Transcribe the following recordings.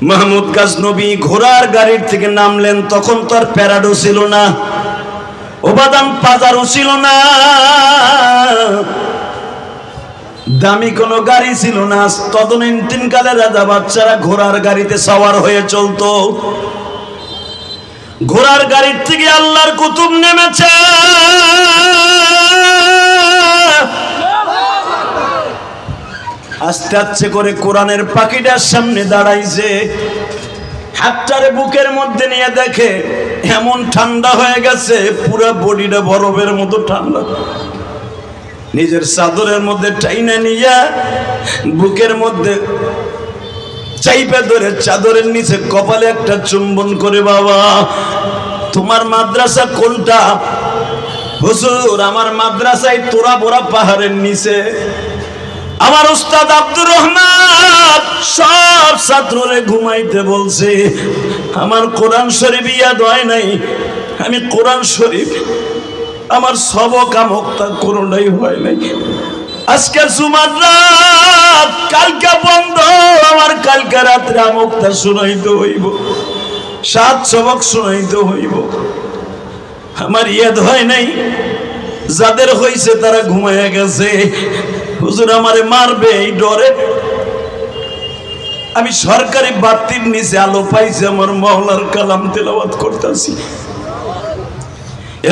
মাহমুদ গাজনবী ঘোড়ার গাড়ির থেকে নামলেন। তখন তো আর প্যারাডো ছিল না, ওবাদান পাজারও ছিল না, দামি কোনো গাড়ি ছিল না। তদনীতিন কালে রাজা বাচ্চারা ঘোড়ার গাড়িতে সওয়ার হয়ে চলতো। ঘোড়ার গাড়ির থেকে আল্লাহর কুতুব নেমেছে। আস্তে আস্তে করে কোরআনের পাখিটার সামনে দাঁড়াইছে। হাতটারে বুকের মধ্যে নিয়ে দেখে এমন ঠান্ডা হয়ে গেছে, পুরো বডিটা বরফের মতো ঠান্ডা। নিজের চাদরের মধ্যে টাইনা নিয়ে বুকের মধ্যে চাইপে ধরে চাদরের নিচে কপালে একটা চুম্বন করে, বাবা তোমার মাদ্রাসা কোনটা? হুজুর আমার মাদ্রাসায় তোরা বোরা পাহাড়ের নিচে। আমার উস্তাদ আব্দুর রহমান সব ছাত্ররে ঘুমাইতে বলছে। আমার কোরআন শরীফ ইয়াদ হয় নাই। আমি কোরআন শরীফ আমার সবক আমকটা কোনোটাই হয় নাই। আজকে জুমার রাত, কালকে বন্ধ। আমার কালকে রাত্রে আমকটা শুনাইতে হইব, 7 সবক শুনাইতে হইব। আমার ইয়াদ হয় নাই। যাদের হইছে তারা ঘুমাইয়া গেছে। হুজুর আমারে মারবে এই ডরে আমি সরকারি বাতির নিচে আলো পাইছি, আমার মাওলার কালাম তেলাওয়াত করতেছি।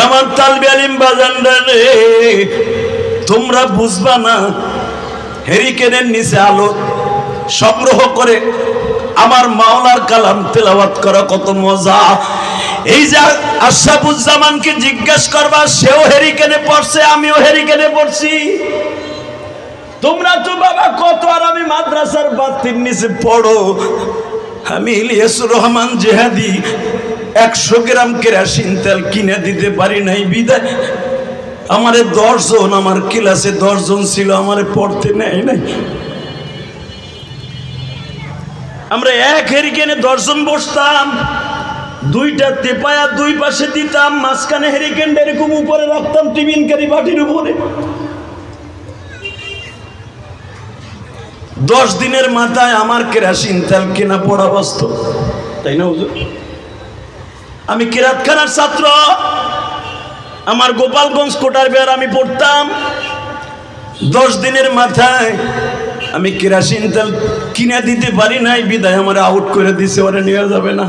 আমার তালবে আলিম বাজানরা রে, তোমরা বুঝবা না হেরিকেনের নিচে আলো সংগ্রহ করে আমার মাওলার কালাম তেলাওয়াত করা কত মজা। এই যে আশরাফুজ্জামানকে জিজ্ঞেস করবা, সেও হেরিকেনে পড়ছে, আমিও হেরিকেনে পড়ছি। তোমরা তো বাবা কত আর আমি মাদ্রাসার বাতির নিচে পড়ো। আমি ইলিয়াসুর রহমান জেহাদি 100 গ্রাম কেরাসিন তেল কিনে দিতে পারি নাই বিদায় আমারে 10 জন, আমার ক্লাসে 10 জন ছিল, আমারে পড়তে নেয় নাই। আমরা এক হেরিকেনে 10 জন বসতাম, 2টা তেপায়া 2 পাশে দিতাম, মাঝখানে হেরিকেনটা এরকম উপরে রাখতাম টিফিনকারি বাটির উপরে। 10 দিনের মাথায় আমার কেরাসিন তেল কেনা পড়া বাস্তব, তাই না হুজুর? আমি কিরাতখানার ছাত্র, আমার গোপালগঞ্জ কোটার বের আমি পড়তাম। 10 দিনের মাথায় আমি কেরাসিন তেল কিনে দিতে পারি নাই বিদায় আমার আউট করে দিছে, ওরা নিয়ে যাবে না।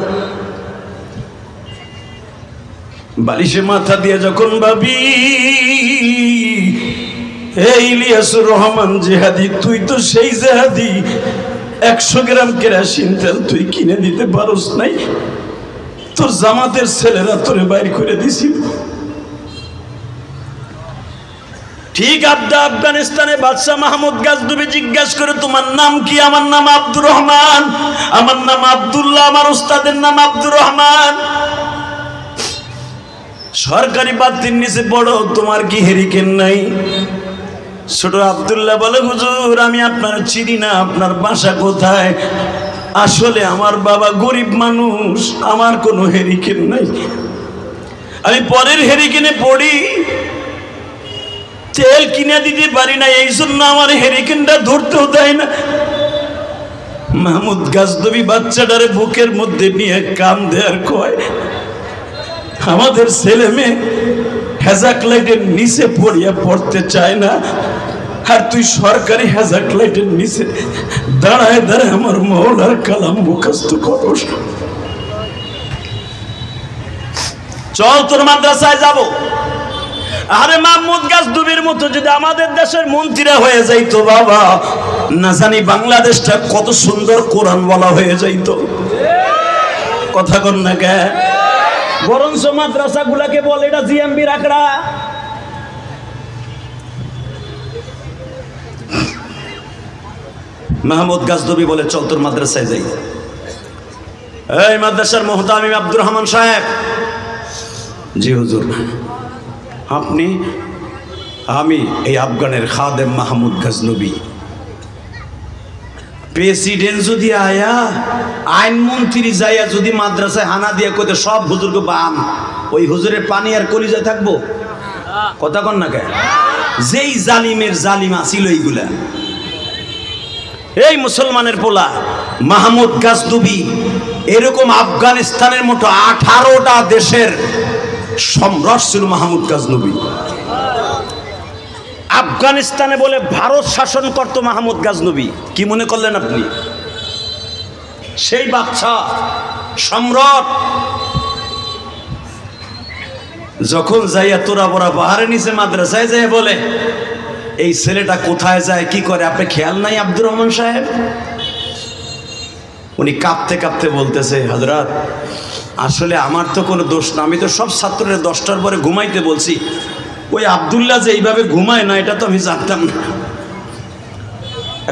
বালিশে মাথা দিয়ে যখন ভাবি, এই ইলিয়াসুর রহমান জেহাদি, তুই তো সেই জেহাদি, 100 গ্রাম কেরাসিন তেল তুই কিনে দিতে পারস নাই, তোর জামাতের ছেলেরা তোরে বাইর করে দিছিল। ঠিক আফগানিস্তানে বাদশাহ মাহমুদ গাজনবী জিজ্ঞাসা করে, তোমার নাম কি? আমার নাম আব্দুর রহমান। আমার নাম আব্দুল্লাহ, আমার উস্তাদের নাম আব্দুর রহমান। সরকারি বাতির নিচে পড়ো, তোমার কি হেরিকেন নাই? ছোট আব্দুল্লাহ বলে, হুজুর আমি আপনার চিনি না, আপনার বাসা কোথায়? আসলে আমার বাবা গরিব মানুষ, আমার কোনো হেরিকেন নাই। আমি পরের হেরিকেনে পড়ি, তেল কিনে দিতে পারি না, এই জন্য আমার হেরিকেনটা ধরতেও দেয় না। মাহমুদ গাজনবী বাচ্চাটারে বুকের মধ্যে নিয়ে কান্দে আর কয়, আমাদের ছেলে মেয়ে হেজাক লাইটের নিচে পড়িয়া পড়তে চায় না, আর তুই সরকারি হেজাক লাইটের নিচে দাঁড়ায় দাঁড়ায় আমার মাওলার কালাম মুখস্থ করস। চল তোর মাদ্রাসায় যাব। আরে মাহমুদ গাজনবীর মতো যদি আমাদের দেশের মন্ত্রীরা হয়ে যাইতো বাবা, না জানি বাংলাদেশটা কত সুন্দর কোরআন বলা হয়ে যাইতো। কথা কন না কে? বরঞ্চ মাদ্রাসা গুলাকে বলে এটা জিএমবি রাখড়া। মাহমুদ গাজনবী বলে, চল তোর মাদ্রাসায় যাই। এই মাদ্রাসার মুহতামিম আব্দুর রহমান সাহেব। জি হুজুর। আপনি? আমি এই আফগানের খাদেম মাহমুদ গাজনবী। প্রেসিডেন্ট যদি আয়া, আইনমন্ত্রী যাইয়া যদি মাদ্রাসায় হানা দিয়া কইতে সব হুজুরকে বান, ওই হুজুরের পানি আর কলিজায় থাকবো? কথা কন না কে? যেই জালিমের জালিম আছিল এইগুলা। এই মুসলমানের পোলা মাহমুদ গাজনবী এরকম আফগানিস্তানের মতো 18টা দেশের সম্রাট ছিল মাহমুদ গাজনবী। আফগানিস্তানে বলে ভারত শাসন করত মাহমুদ গাজনবী। কি মনে করলেন আপনি? সেই বাদশা সম্রাট যখন যাইয়া তোরা বড়া পাহাড়ে নিচে মাদ্রাসায় যায় বলে এই ছেলেটা কোথায় যায় কি করে আপনি খেয়াল নাই আব্দুর রহমান সাহেব? উনি কাঁপতে কাঁপতে বলতেছে, হযরত আসলে আমার তো কোনো দোষ না, আমি তো সব ছাত্রদের 10টার পরে ঘুমাইতে বলছি। ওই আব্দুল্লাহ যে এইভাবে ঘুমায় না এটা তো আমি জানতাম না।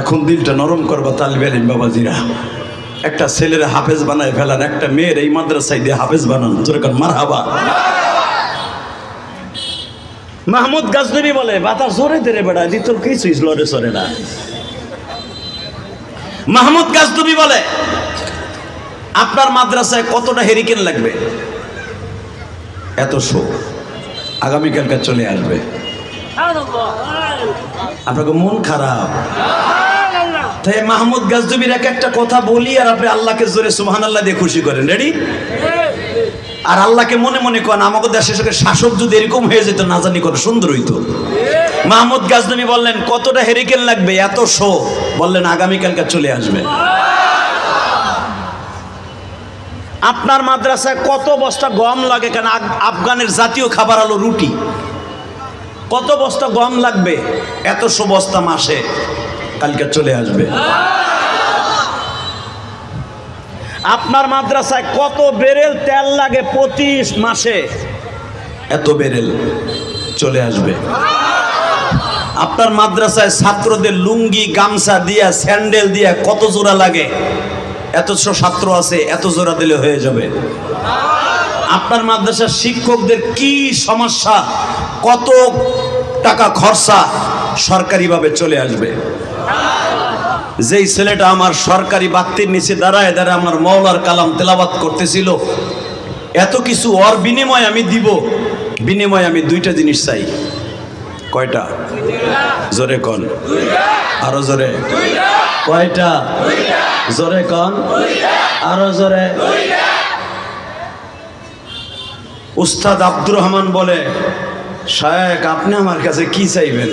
এখন দিলটা নরম করবা তালিবে ইলম বাবাজিরা। একটা ছেলের হাফেজ বানায় ফেলান, একটা মেয়ের এই মাদ্রাসায় দিয়ে হাফেজ বানান, যেরকম মারহাবা। মাহমুদ গাজনবী বলে বাতাস জোরে দেরে বেড়া দি তোর কিছুই লড়ে সরে না। মাহমুদ গাজনবী বলে আপনার মাদ্রাসায় কতটা হেরিকেন লাগবে? এত শো, আগামীকালকে চলে আসবে। আপনাকে মন খারাপ তাই মাহমুদ গাজনবীর একটা কথা বলি আর আপনি আল্লাহকে জোরে সুবহানাল্লাহ দিয়ে খুশি করেন। রেডি? আর আল্লাহকে মনে মনে করেন আমাদের দেশের সঙ্গে শাসক যদি এরকম হয়ে যেত না জানি কত সুন্দর হইতো। মাহমুদ গাজনবী বললেন কতটা হেরিকেন লাগবে? এত শো। বললেন আগামীকালকে চলে আসবে। আপনার মাদ্রাসায় কত বস্তা গম লাগে? কেন আফগানের জাতীয় খাবার হলো রুটি। কত বস্তা গম লাগবে? এত শো বস্তা মাসে, কালকে চলে আসবে। আপনার মাদ্রাসায় কত বেরেল তেল লাগে প্রতি মাসে? এত বেরেল, চলে আসবে। আপনার মাদ্রাসায় ছাত্রদের লুঙ্গি গামছা দিয়া স্যান্ডেল দিয়া কত জোড়া লাগে? এত ছাত্র আছে, এত জোড়া দিলে হয়ে যাবে। আপনার মাদ্রাসার শিক্ষকদের কি সমস্যা, কত টাকা খরচা, সরকারিভাবে চলে আসবে। যেই ছেলেটা আমার সরকারি বাত্তির নিচে দাঁড়ায় দাঁড়ায় আমার মওলার কালাম তেলাওয়াত করতেছিল, এত কিছু ওর বিনিময়ে আমি দিব। বিনিময়ে আমি 2টা জিনিস চাই। কয়টা? জোরে কন, আরো জোরে। কয়টা? জোরে কন, আরো জোরে। উস্তাদ আব্দুর রহমান বলে, শায়েখ আপনি আমার কাছে কি চাইবেন?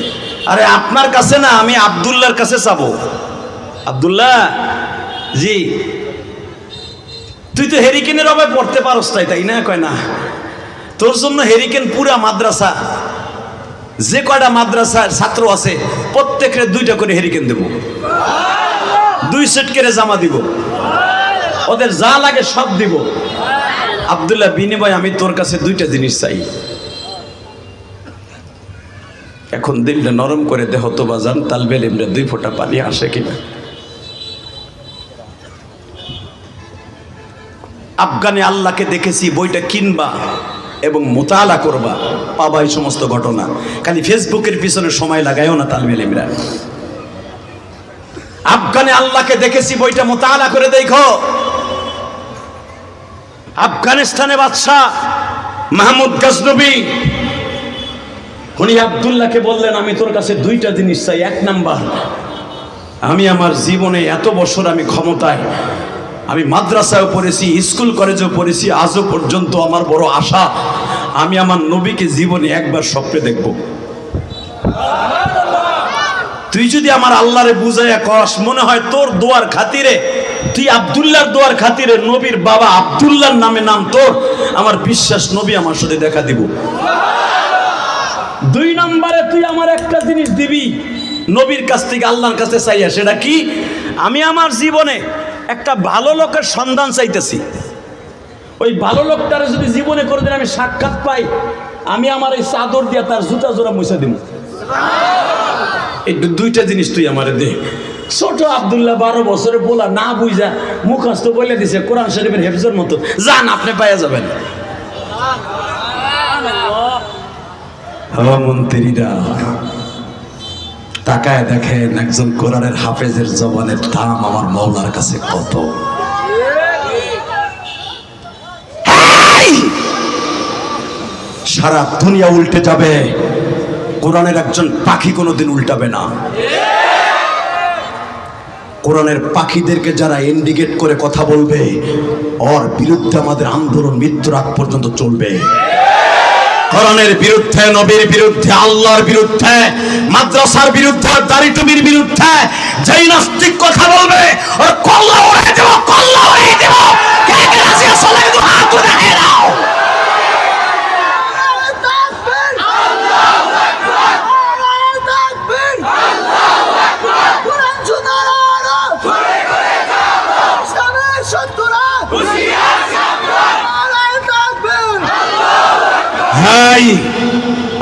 আরে আপনার কাছে না, আমি আব্দুল্লাহর কাছে চাবো। আব্দুল্লাহ জি, তুই তো হেরিকেনের অভাবে পড়তে পারস তাই না? কয় না, তোর জন্য হেরিকেন পুরা মাদ্রাসা, যে কয়টা মাদ্রাসার ছাত্র আছে প্রত্যেকের 2টা করে হেরিকেন দেব, 2 সেট করে জামা দিব, ওদের যা লাগে সব দিব। আব্দুল্লাহ বিনিময় আমি তোর কাছে 2টা জিনিস চাই। এখন দিলটা নরম করে দেহ তো বাজান, তালবেল ইমরা 2 ফোঁটা পানি আসে কিনা। আফগানে আল্লাহকে দেখেছি বইটা কিনবা এবং মোতালা করবা, পাবা এই সমস্ত ঘটনা। খালি ফেসবুকের পিছনে সময় লাগায়ও না তালবেল ইমরা। আফগানে আল্লাহকে দেখেছি বইটা মোতালা করে দেখো। আফগানিস্তানে বাদশা মাহমুদ গাজনবী উনি আব্দুল্লাহকে বললেন আমি তোর কাছে 2টা জিনিস চাই। 1 নাম্বার, আমি আমার জীবনে এত বছর আমি ক্ষমতায়, আমি মাদ্রাসায়ও পড়েছি, স্কুল কলেজেও পড়েছি, আজও পর্যন্ত আমার বড় আশা আমি আমার নবীকে জীবনে একবার স্বপ্নে দেখব। তুই যদি আমার আল্লাহরে বুঝাইয়া কস, মনে হয় তোর দোয়ার খাতিরে, তুই আব্দুল্লাহর দোয়ার খাতিরে নবীর বাবা আব্দুল্লাহর নামে নাম তোর, আমার বিশ্বাস নবী আমার সাথে দেখা দিব। 2 নম্বরে তুই আমার একটা জিনিস দিবি নবীর কাছ থেকে আল্লাহর কাছে চাইয়া, সেটা কি? আমি আমার জীবনে একটা ভালো লোকের সন্ধান চাইতেছি। ওই ভালো লোকটারে যদি জীবনে কোনোদিন আমি সাক্ষাৎ পাই, আমি আমার এই চাদর দিয়ে তার জুতা জোড়া মুছে দিব। এই 2টা জিনিস তুই আমারে দে। ছোট আব্দুল্লাহ 12 বছরে বলা না বুঝা মুখস্থ বলে দিছে কোরআন শরীফের হেফজের মতো, যান আপনি পাইয়া যাবেন। মন্ত্রীরা তাকায় দেখেন একজন কোরআনের হাফেজের জবানের দাম আমার মওলার কাছে কত। সারা দুনিয়া উল্টে যাবে, কোরআনের একজন পাখি কোনোদিন উল্টাবে না। কোরআনের পাখিদেরকে যারা ইন্ডিকেট করে কথা বলবে, ওর বিরুদ্ধে আমাদের আন্দোলন মৃত্যুর আগ পর্যন্ত চলবে। কোরআনের বিরুদ্ধে, নবীর বিরুদ্ধে, আল্লাহর বিরুদ্ধে, মাদ্রাসার বিরুদ্ধে, দাড়ি টুপির বিরুদ্ধে যেই নাস্তিক কথা বলবে ওর কল্লা উড়িয়ে দেব, কল্লা উড়িয়ে দেব। কে কে রাজি আছো? একটু হাত উঠে দাও।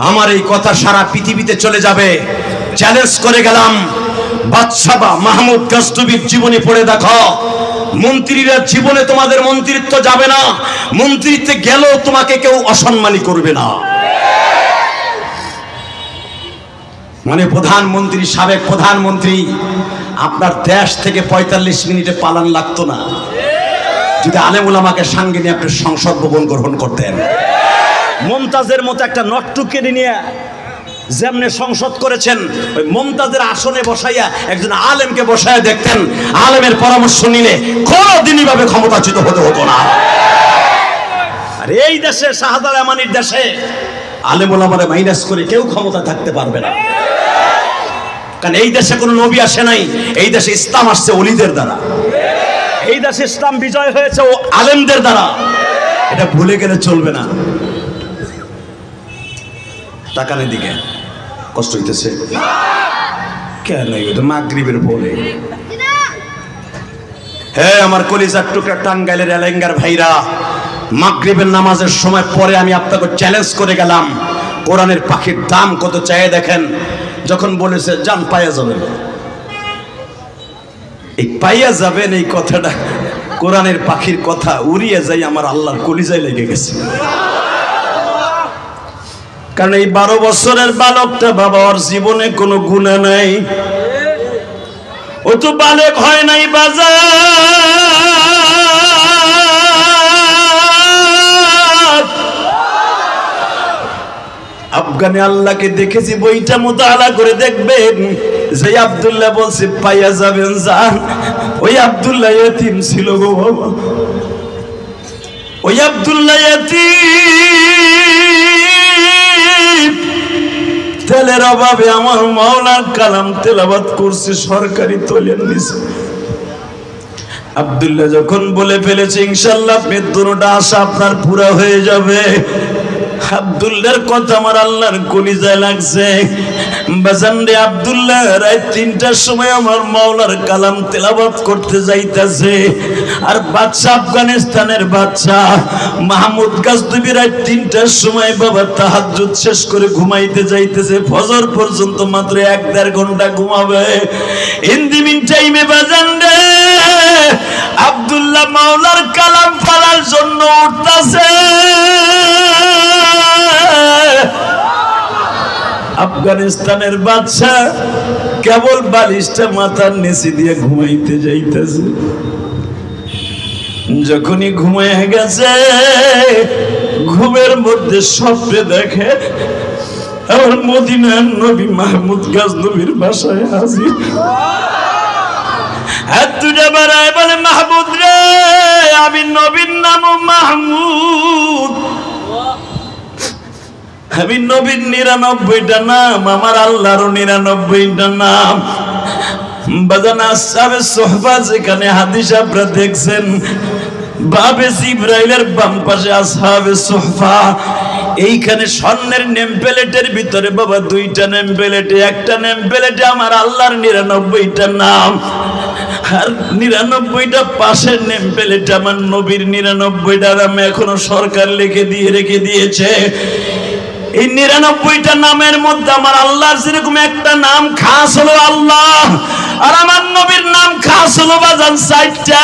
আমার এই কথা সারা পৃথিবীতে চলে যাবে। চ্যালেঞ্জ করে গেলাম, বাদশাহ মাহমুদ গজনবীর জীবনী পড়ে দেখো। মন্ত্রীরা জীবনে তোমাদের মন্ত্রিত্ব যাবে না, মন্ত্রিত্বে গেলেও তোমাকে কেউ অসম্মানী করবে না। মানে প্রধানমন্ত্রী, সাবেক প্রধানমন্ত্রী, আপনার দেশ থেকে 45 মিনিটে পালান লাগতো না যদি আলেম উলামাকে সঙ্গে নিয়ে আপনি সংসদ ভবন গ্রহণ করতেন। মমতাজের মতো একটা নটটুকে নিয়ে যেমনি সংসদ করেছেন, ওই মমতাজের আসনে বসাইয়া একজন আলেমকে বসাইয়া দেখতেন, আলেমের পরামর্শ নিলে কোনোদিনই ভাবে ক্ষমতাচ্যুত হতে হতো না। আর এই দেশে, শাহজালাল আমানির দেশে, আলেম ওলামারে মাইনাস করে কেউ ক্ষমতা থাকতে পারবে না। কারণ এই দেশে কোনো নবী আসে নাই, এই দেশে ইসলাম আসছে ওলিদের দ্বারা, এই দেশে ইসলাম বিজয় হয়েছে ও আলেমদের দ্বারা। এটা ভুলে গেলে চলবে না। টাকানের দিকে কষ্ট হইতেছে কেন? মাগরিবের পরে হ্যাঁ, আমার কলিজার টুকরা টাঙ্গাইলের এলেঙ্গার ভাইরা, মাগরিবের নামাজের সময় পরে আমি আপনাকে চ্যালেঞ্জ করে গেলাম, কোরআনের পাখির দাম কত চাই দেখেন। যখন বলেছে জান পাইয়া যাবেন, এই পাইয়া যাবেন এই কথাটা কোরআনের পাখির কথা উড়িয়ে যাই আমার আল্লাহর কলিজায় লেগে গেছে। কারণ এই 12 বছরের বালকটা বাবা, ওর জীবনে কোনো গুনাহ নাই, ও তো বালক হয় নাই বাজার। আফগানে আল্লাহকে দেখেছি, বইটা মুতালা করে দেখবেন, যে আব্দুল্লাহ বলছে পাইয়া যাবেন যান, ওই আব্দুল্লাহ ইতিম ছিল গো বাবা, ওই আব্দুল্লাহ ইতিম। তেলের অভাবে আমার মাওলার কালাম তেলাওয়াত করছে, সরকারি তোলেন দিছে। আব্দুল্লাহ যখন বলে ফেলেছে ইনশাআল্লাহ মৃত্যুটা আশা আপনার পুরা হয়ে যাবে, আব্দুল্লাহর কথা আমার আল্লাহর কলিজায় লাগছে। বাজান রে, আব্দুল্লাহ রাত 3টার সময় আমার মাওলার কালাম তেলাওয়াত করতে যাইতেছে, আর বাদশা, আফগানিস্তানের বাদশা মাহমুদ গজনবী রাত 3টার সময় বাবা তাহাজ্জুদ শেষ করে ঘুমাইতে যাইতেছে। ফজর পর্যন্ত মাত্র 1-1.5 ঘন্টা ঘুমাবে। ইন দি মিন টাইমে বাজান রে, আব্দুল্লাহ মাওলার কালাম পড়ার জন্য উঠতেছে। আফগানিস্তানের বাদশা কেবল বালিশটা মাথার নিচে দিয়ে ঘুমাইতে যাইতেছে। যখনই ঘুমায় গেছে, ঘুমের মধ্যে স্বপ্নে দেখে আমার মদিনার নবী মাহমুদ গজনবীর বাসায় হাজির। হাত দুটা বাড়ায় বলে, মাহমুদ রে, আমি নবীর নাম মাহমুদ, আমি নবীর 99টা নাম, আমার আল্লাহরও 99টা নাম। বাজান আসহাবে সুহবা যেখানে হাদিস আপনারা দেখছেন, বাবে জিবরাইলের বাম পাশে আসহাবে সুহবা, এইখানে স্বর্ণের নেম প্লেটের ভিতরে বাবা 2টা নেম প্লেটে, একটা নেম প্লেটে আমার আল্লাহর 99টা নাম, আর 99টা পাশের নেম প্লেটে আমার নবীর 99টা নাম এখনো সরকার রেখে দিয়েছে। এই 99টা নামের মধ্যে আমার আল্লাহর যেরকম একটা নাম খাস হলো আল্লাহ, আর আমার নবীর নাম খাস হলো বাজান 4টা।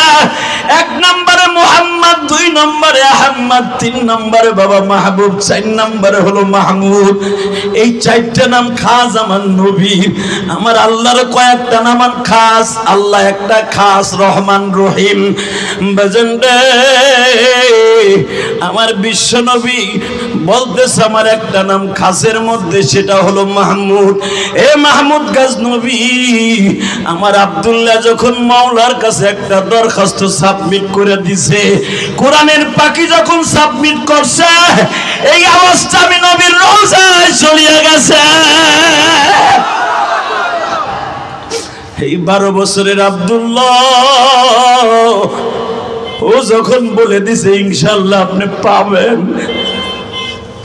1 নম্বরে মুহাম্মদ, 2 নম্বরে আহমদ, 3 নম্বরে বাবা মাহবুব, 4 নম্বরে হলো মাহমুদ। এই 4টা নাম খাস আমার নবীর। আমার আল্লাহর কয়েকটা নাম খাস, আল্লাহ একটা খাস, রহমান রহিম। বাজানরে আমার বিশ্ব নবী বলতেছে আমার একটা নাম খাসের মধ্যে, সেটা হলো মাহমুদ। এ মাহমুদ গজনবী, আমার আব্দুল্লাহ যখন মাওলার কাছে একটা দরখাস্ত সাবমিট করে দিছে, কোরআনের পাখি যখন সাবমিট করছে, এই অবস্থা আমি নবীর রওজায় চলিয়ে গেছে। এই 12 বছরের আব্দুল্লাহ ও যখন বলে দিছে ইনশাআল্লাহ আপনি পাবেন,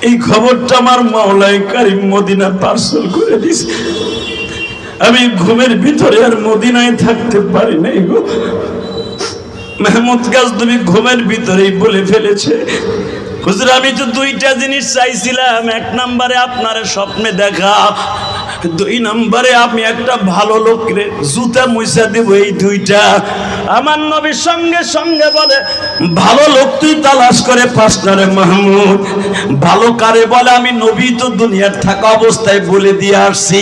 এই খবরটা আমার মাওলাই কারিম মদিনা পার্সেল করে দিছে। আমি ঘুমের ভিতরে আর মদিনায় থাকতে পারি নাই গো। মাহমুদ গজনবী ঘুমের ভিতরেই বলে ফেলেছে, হুজুর আমি তো 2টা জিনিস চাইছিলাম। 1 নম্বরে আপনার স্বপ্নে দেখা, 2 নম্বরে আমি একটা ভালো লোকরে জুতা মুইসা দেব। এই 2টা আমার নবীর সঙ্গে সঙ্গে বলে, ভালো লোক তুই তালাশ করে 5 নারে মাহমুদ। ভালো কারে বলে? আমি নবী তো দুনিয়ার থাকা অবস্থায় বলে দিয়ে আসছি।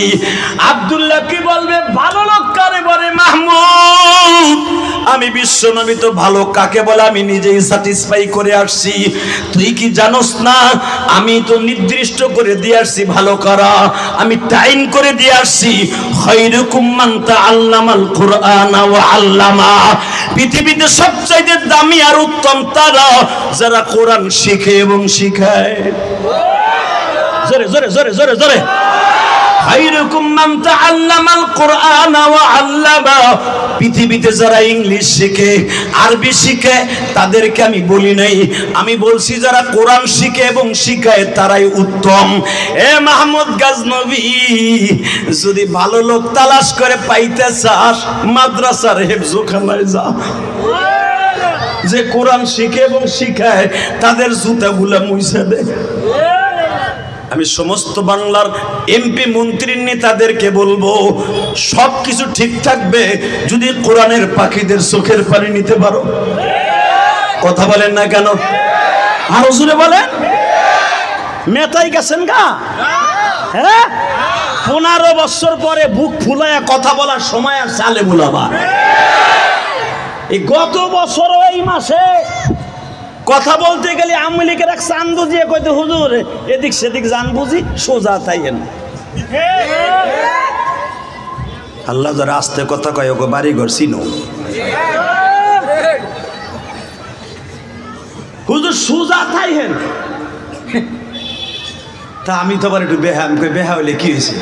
আব্দুল্লাহ কি বলবে? ভালো লোক কারে বলে মাহমুদ? আমি বিশ্ব নবী তো ভালো কাকে বলে আমি নিজেই স্যাটিসফাই করে আসছি। তুই কি জানোস না আমি তো নির্দিষ্ট করে দিয়ে আসছি ভালো করা, আমি টাইম করে দিয়ে আসছি। খায়রুকুম মান তাআল্লামাল কুরআনা ওয়া আল্লামা। পৃথিবীতে সবচেয়ে দামি আর উত্তম তারা যারা কোরআন শিখে এবং শিখায়। জোরে জোরে জোরে জোরে জোরে। খায়রুকুম মান তাআল্লামাল কুরআনা ওয়া আল্লামা। পৃথিবীতে যারা ইংলিশ শিখে, আরবি শিখে, তাদেরকে আমি বলি নাই, আমি বলছি যারা কোরআন শিখে এবং শিখায় তারাই উত্তম। এ মাহমুদ গজনবী, যদি ভালো লোক তালাশ করে পাইতে চাস, মাদ্রাসার হেফজখানায় যা। যে কোরআন শিখে এবং শিখায় তাদের জুতাগুলা মুইছে দে। আমি সমস্ত বাংলার এমপি মন্ত্রীর নেতাদেরকে বলবো, সব কিছু ঠিক থাকবে যদি কোরআনের পাখিদের চোখের পানি নিতে পারো। কথা বলেন না কেন? আরো জোরে বলেন। মেতাই গেছেন গা? হ্যাঁ, 15 বছর পরে বুক ফুলায়া কথা বলার সময় আর চালে বুলাবা। এই গত বছর এই মাসে কথা বলতে গেলে আওয়ামী লীগের এক চান্দু দিয়ে কইতে, হুজুর এদিক সেদিক জান বুঝি সোজা তাইয়েন। আল্লাহ যারা আস্তে কথা কয় ওকে বাড়ি ঘর চিনো। হুজুর সোজা তাইয়েন। তা আমি তো আবার একটু বেহা, আমি কই বেহা হইলে কি হয়েছে?